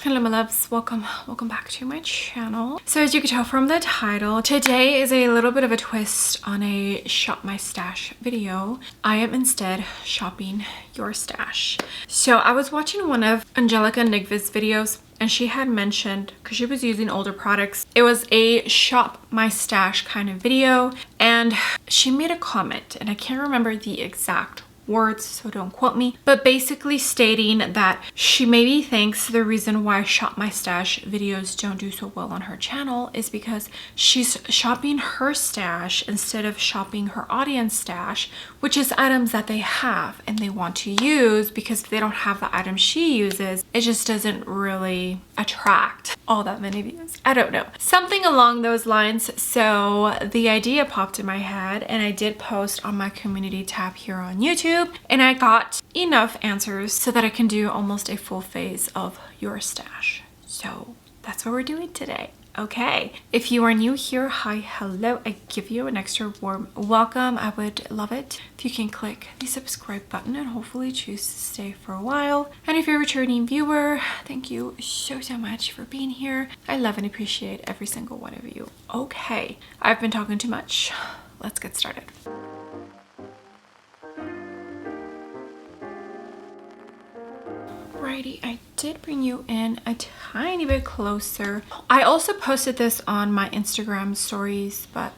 Hello my loves, welcome back to my channel. So as you can tell from the title, today is a little bit of a twist on a shop my stash video. I am instead shopping your stash. So I was watching one of Angelica Nigvis videos and she had mentioned, because she was using older products, it was a shop my stash kind of video, and she made a comment and I can't remember the exact words, so don't quote me, but basically stating that she maybe thinks the reason why shop my stash videos don't do so well on her channel is because she's shopping her stash instead of shopping her audience stash, which is items that they have and they want to use, because if they don't have the items she uses, it just doesn't really attract all that many views. I don't know, something along those lines. So the idea popped in my head and I did post on my community tab here on YouTube, and I got enough answers so that I can do almost a full phase of your stash. So that's what we're doing today. Okay, if you are new here, hi, hello, I give you an extra warm welcome. I would love it if you can click the subscribe button and hopefully choose to stay for a while. And if you're a returning viewer, thank you so much for being here. I love and appreciate every single one of you. Okay, I've been talking too much. Let's get started. Alrighty, I did bring you in a tiny bit closer. I also posted this on my Instagram stories, but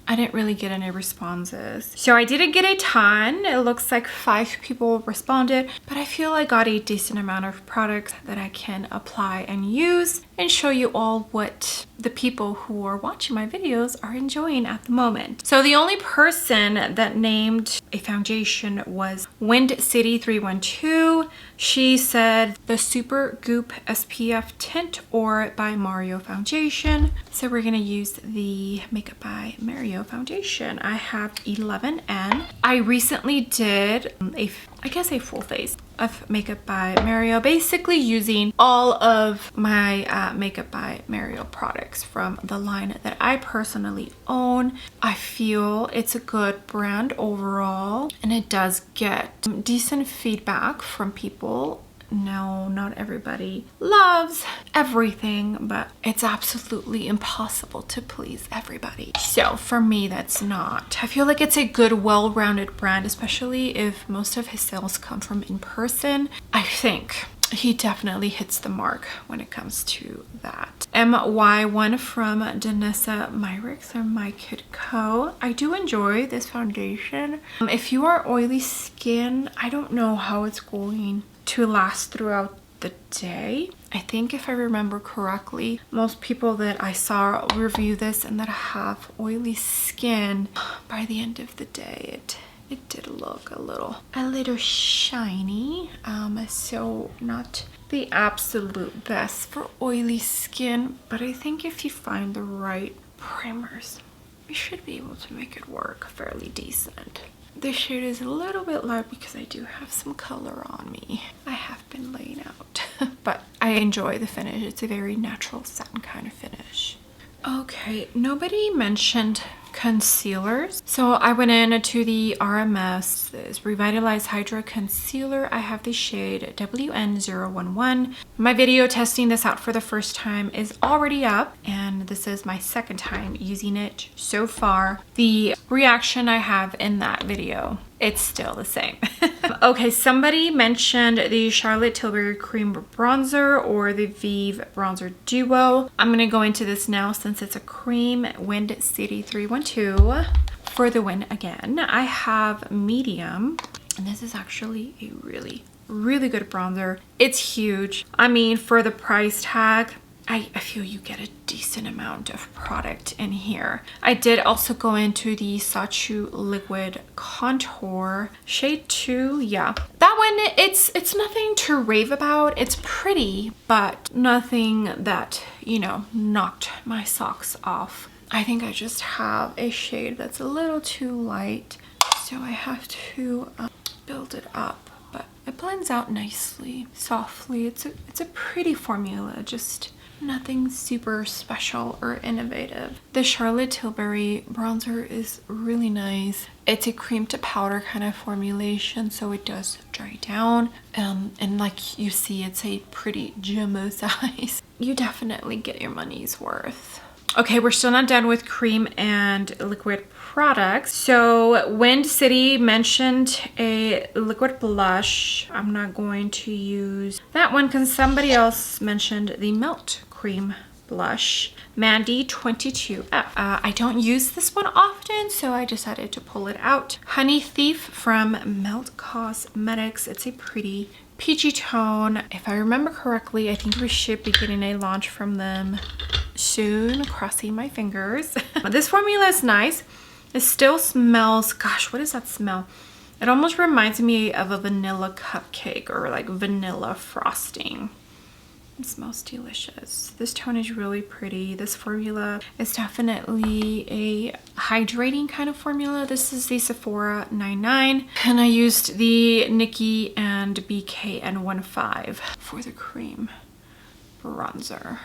I didn't really get any responses. So I didn't get a ton. It looks like 5 people responded, but I feel I got a decent amount of products that I can apply and use and show you all what the people who are watching my videos are enjoying at the moment. So the only person that named a foundation was Wind City 312. She said the Super Goop SPF tint or by Mario foundation. So we're gonna use the Makeup by Mario foundation. I have 11N. I recently did I guess a full face of Makeup by Mario, basically using all of my Makeup by Mario products from the line that I personally own. I feel it's a good brand overall, and it does get decent feedback from people. No, not everybody loves everything, but it's absolutely impossible to please everybody. So for me, that's not. I feel like it's a good, well-rounded brand, especially if most of his sales come from in person. I think he definitely hits the mark when it comes to that. MY1 from Danessa Myricks or My Kid Co. I do enjoy this foundation. If you are oily skin, I don't know how it's going to last throughout the day. I think if I remember correctly, most people that I saw review this and that have oily skin, by the end of the day, it did look a little shiny. So not the absolute best for oily skin, but I think if you find the right primers, you should be able to make it work fairly decent. This shade is a little bit light because I do have some color on me. I have been laying out, but I enjoy the finish. It's a very natural satin kind of finish. Okay, nobody mentioned concealers. So I went into the RMS, this Revitalize Hydra Concealer. I have the shade WN011. My video testing this out for the first time is already up, and this is my second time using it so far. The reaction I have in that video, it's still the same. Okay, somebody mentioned the Charlotte Tilbury Cream Bronzer or the Vive Bronzer Duo. I'm gonna go into this now since it's a cream. Wind City 312 for the win again. I have medium, and this is actually a really good bronzer. It's huge. I mean, for the price tag, I feel you get a decent amount of product in here. I did also go into the Sachu Liquid Contour shade 2. Yeah, that one, it's nothing to rave about. It's pretty, but nothing that, you know, knocked my socks off. I think I just have a shade that's a little too light, so I have to build it up, but it blends out nicely, softly. It's a pretty formula, just Nothing super special or innovative. The Charlotte Tilbury bronzer is really nice. It's a cream to powder kind of formulation, so it does dry down. And like you see, it's a pretty jumbo size. You definitely get your money's worth. Okay, we're still not done with cream and liquid products. So Wind City mentioned a liquid blush. I'm not going to use that one because somebody else mentioned the Melt Cream blush, Mandy 22F. I don't use this one often, so I decided to pull it out. Honey Thief from Melt Cosmetics. It's a pretty peachy tone. If I remember correctly, I think we should be getting a launch from them soon, crossing my fingers. This formula is nice. It still smells, gosh, what does that smell? It almost reminds me of a vanilla cupcake or like vanilla frosting. It smells delicious. This tone is really pretty. This formula is definitely a hydrating kind of formula. This is the Sephora 99, and I used the Nikki and BKN15 for the cream bronzer.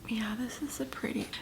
Yeah, this is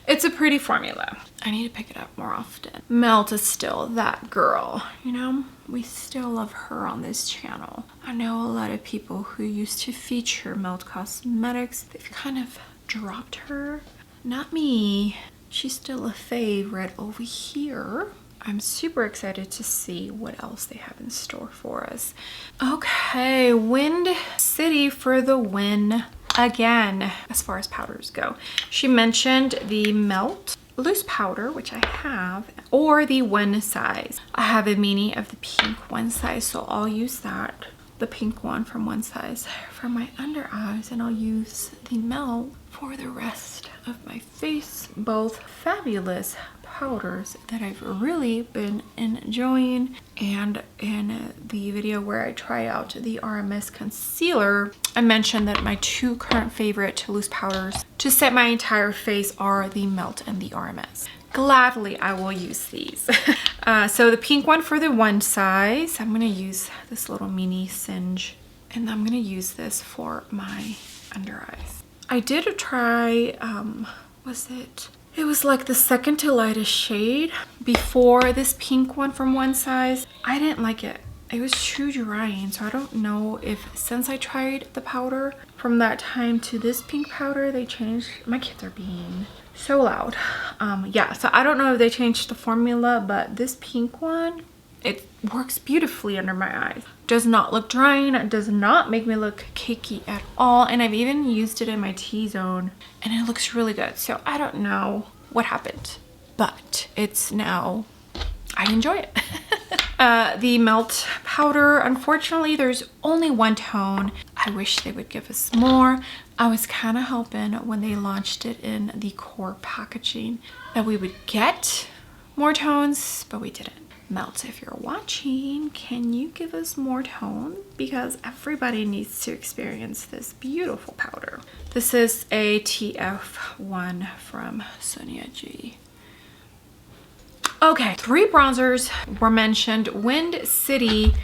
it's a pretty formula. I need to pick it up more often. Melt is still that girl, you know? We still love her on this channel. I know a lot of people who used to feature Melt Cosmetics. They've kind of dropped her. Not me. She's still a favorite over here. I'm super excited to see what else they have in store for us. Okay, Wind City for the win. Again, as far as powders go, she mentioned the Melt loose powder, which I have, or the one size. I have a mini of the pink one size, so I'll use that, the pink one from one size for my under eyes, and I'll use the Melt for the rest of my face. Both fabulous powders that I've really been enjoying. And in the video where I try out the RMS concealer, I mentioned that my two current favorite loose powders to set my entire face are the Melt and the RMS. Gladly I will use these. So the pink one for the one size, I'm going to use this little mini singe, and I'm going to use this for my under eyes. I did try, it was like the second to lightest shade before this pink one from one size. I didn't like it. It was too drying, so I don't know if since I tried the powder from that time to this pink powder, they changed. My kids are being so loud. Yeah, so I don't know if they changed the formula, but this pink one, it works beautifully under my eyes. Does not look drying, it does not make me look cakey at all, and I've even used it in my T-zone and it looks really good. So I don't know what happened, but it's now, I enjoy it. The Melt powder, unfortunately there's only one tone. I wish they would give us more. I was kind of hoping when they launched it in the core packaging that we would get more tones, but we didn't. Melt, if you're watching, can you give us more tone? Because everybody needs to experience this beautiful powder. This is a TF1 from Sonia G. Okay, 3 bronzers were mentioned. Wind City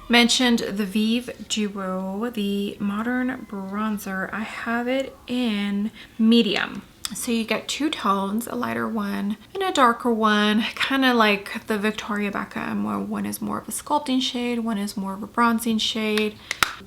mentioned the Vive Duo, the modern bronzer. I have it in medium. So you get 2 tones, a lighter one and a darker one, kind of like the Victoria Beckham, where one is more of a sculpting shade, one is more of a bronzing shade.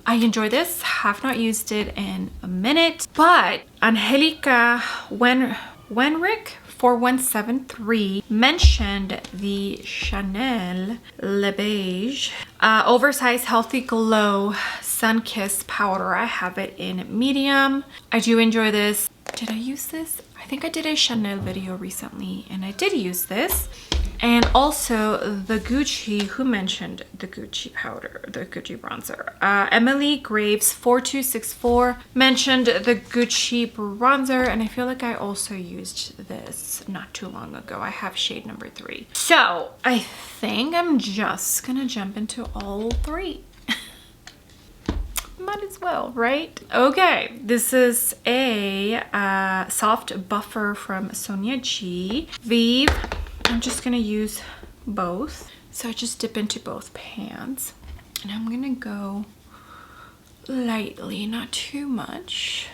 I enjoy this, have not used it in a minute, but Angelica Wenrick 4173 mentioned the Chanel Le Beige Oversized Healthy Glow Sun-Kissed Powder. I have it in medium. I do enjoy this. Did I use this? I think I did a Chanel video recently and I did use this. And also the Gucci, who mentioned the Gucci powder, the Gucci bronzer. Emily Graves 4264 mentioned the Gucci bronzer, and I feel like I also used this not too long ago. I have shade number 3. So I think I'm just gonna jump into all 3. Might as well, right? Okay, this is a soft buffer from Sonia G. Vive. I'm just gonna use both. So I just dip into both pans. And I'm gonna go lightly, not too much.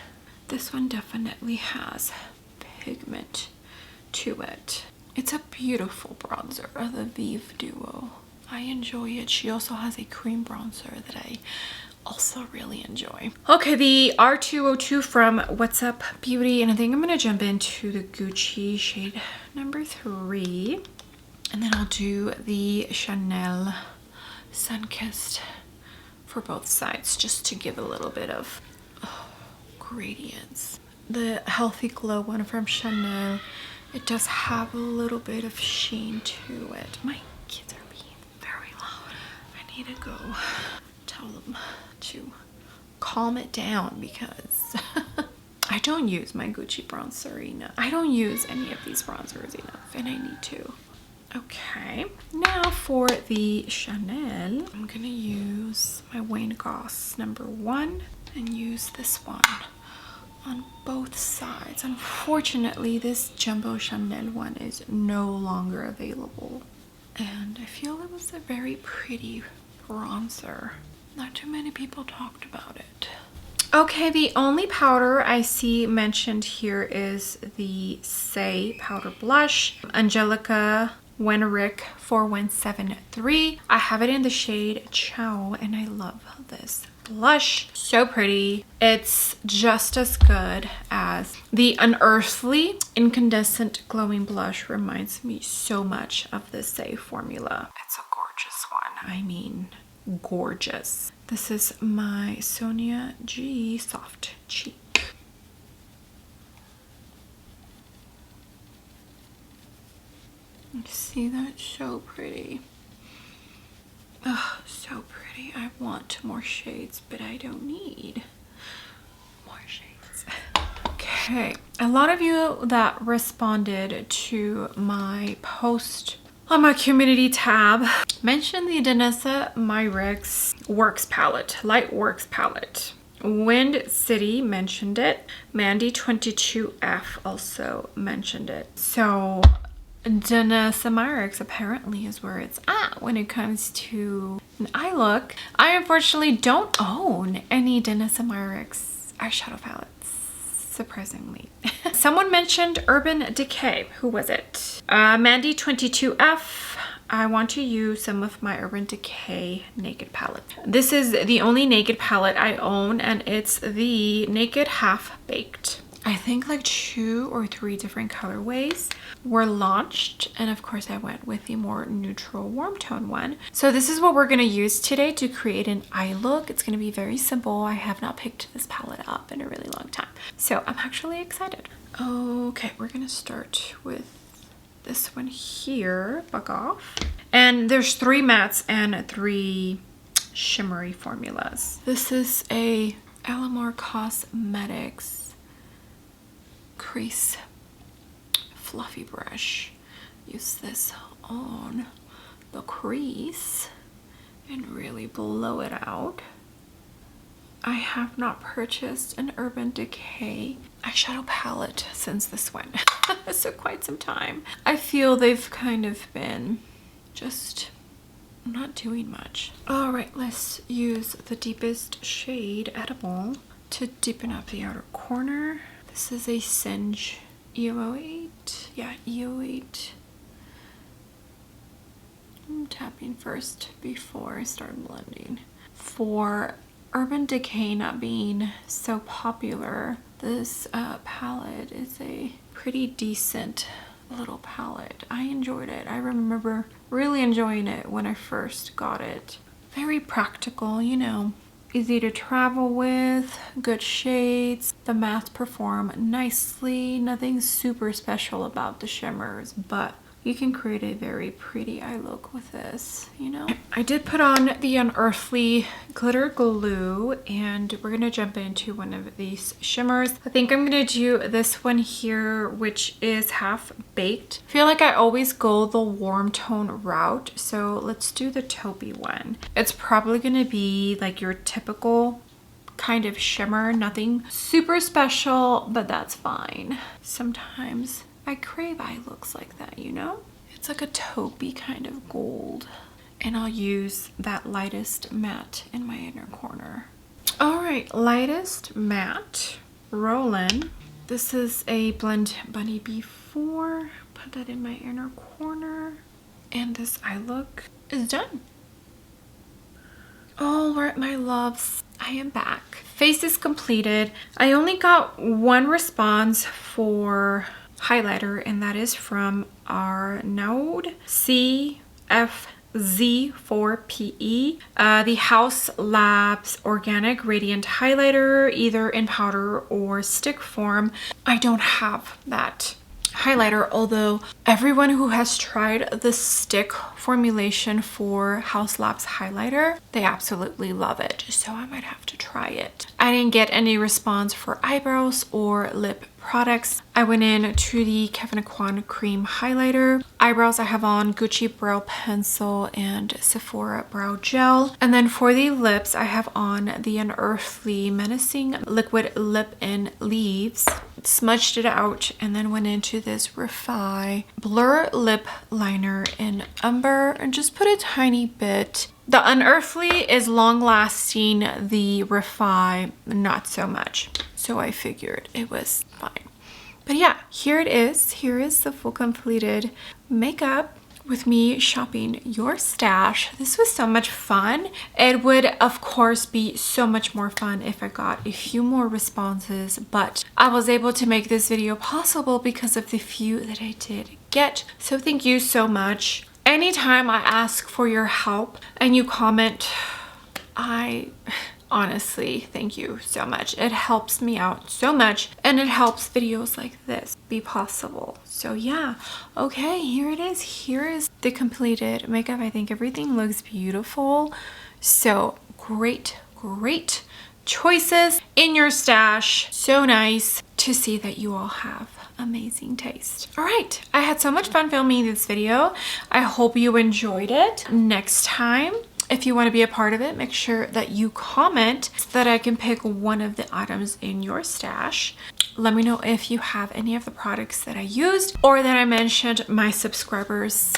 This one definitely has pigment to it. It's a beautiful bronzer, the Vive Duo. I enjoy it. She also has a cream bronzer that I also really enjoy. Okay, the R202 from What's Up Beauty, and I think I'm gonna jump into the Gucci shade number 3, and then I'll do the Chanel Sunkissed for both sides, just to give a little bit of gradients. The Healthy Glow one from Chanel, it does have a little bit of sheen to it. My kids are being very loud. I need to go tell them to calm it down because I don't use my Gucci bronzer enough. I don't use any of these bronzers enough, and I need to. Okay, now for the Chanel, I'm gonna use my Wayne Goss number 1 and use this one on both sides. Unfortunately, this jumbo Chanel one is no longer available, and I feel it was a very pretty bronzer. Not too many people talked about it. Okay, the only powder I see mentioned here is the Say Powder Blush, Angelica Wenrick 4173. I have it in the shade Chow, and I love this blush. So pretty. It's just as good as the Unearthly Incandescent Glowing Blush. Reminds me so much of the Say formula. It's a gorgeous one. I mean, gorgeous. This is my Sonia G Soft Cheek. See, that's so pretty. Oh, so pretty. I want more shades, but I don't need more shades. Okay, a lot of you that responded to my post on my community tab mentioned the Danessa Myricks Works palette, Light Works palette. Wind City mentioned it. Mandy22F also mentioned it. So Danessa Myricks apparently is where it's at when it comes to an eye look. I unfortunately don't own any Danessa Myricks eyeshadow palettes, surprisingly. Someone mentioned Urban Decay. Who was it? Mandy22F. I want to use some of my Urban Decay Naked palette. This is the only Naked palette I own, and it's the Naked Half Baked. I think like 2 or 3 different colorways were launched, and of course I went with the more neutral warm tone one. So this is what we're going to use today to create an eye look. It's going to be very simple. I have not picked this palette up in a really long time, so I'm actually excited. Okay, we're going to start with this one here, Buck Off. And there's 3 mattes and 3 shimmery formulas. This is a Alamar Cosmetics crease fluffy brush. Use this on the crease and really blow it out. I have not purchased an Urban Decay eyeshadow palette since this one. So quite some time. I feel they've kind of been just not doing much. All right, let's use the deepest shade Edible to deepen up the outer corner. This is a Singe EO8. Yeah, EO8. I'm tapping first before I start blending. For Urban Decay not being so popular, this palette is a pretty decent little palette. I enjoyed it. I remember really enjoying it when I first got it. Very practical, you know. Easy to travel with, good shades. The mattes perform nicely. Nothing super special about the shimmers, but you can create a very pretty eye look with this, you know. I did put on the Unearthly Glitter Glue, and we're gonna jump into one of these shimmers. I think I'm gonna do this one here, which is Half Baked. I feel like I always go the warm tone route, so let's do the taupey one. It's probably gonna be like your typical kind of shimmer, nothing super special, but that's fine. Sometimes I crave eye looks like that, you know? It's like a taupey kind of gold. And I'll use that lightest matte in my inner corner. All right. right, lightest matte, Roll-In. This is a Blend Bunny B4. Put that in my inner corner. And this eye look is done. All right, my loves, I am back. Face is completed. I only got one response for highlighter, and that is from our Node CFZ4PE, the Haus Labs Organic Radiant Highlighter, either in powder or stick form. I don't have that highlighter, although everyone who has tried the stick formulation for Haus Labs highlighter, they absolutely love it, so I might have to try it. I didn't get any response for eyebrows or lip products. I went in to the Kevyn Aucoin cream highlighter. Eyebrows, I have on Gucci brow pencil and Sephora brow gel, and then for the lips I have on the Unearthly Menacing liquid lip in Leaves. Smudged it out and then went into this Refi blur lip liner in Umber and just put a tiny bit. The Unearthly is long lasting, the Refi not so much, so I figured it was fine. But yeah, here it is. Here is the full completed makeup with me shopping your stash. This was so much fun. It would of course be so much more fun if I got a few more responses, but I was able to make this video possible because of the few that I did get. So thank you so much. Anytime I ask for your help and you comment, I honestly thank you so much. It helps me out so much, and it helps videos like this be possible. So yeah, okay, here it is. Here is the completed makeup. I think everything looks beautiful. So great choices in your stash. So nice to see that you all have amazing taste. All right, I had so much fun filming this video. I hope you enjoyed it. Next time, if you want to be a part of it, make sure that you comment so that I can pick one of the items in your stash. Let me know if you have any of the products that I used or that I mentioned my subscribers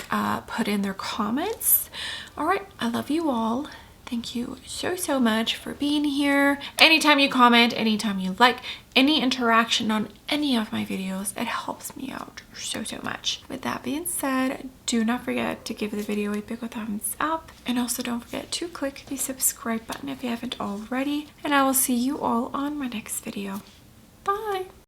put in their comments. All right, I love you all. Thank you so much for being here. Anytime you comment, anytime you like, any interaction on any of my videos, it helps me out so much. With that being said, do not forget to give the video a big thumbs up, and also don't forget to click the subscribe button if you haven't already, and I will see you all on my next video. Bye.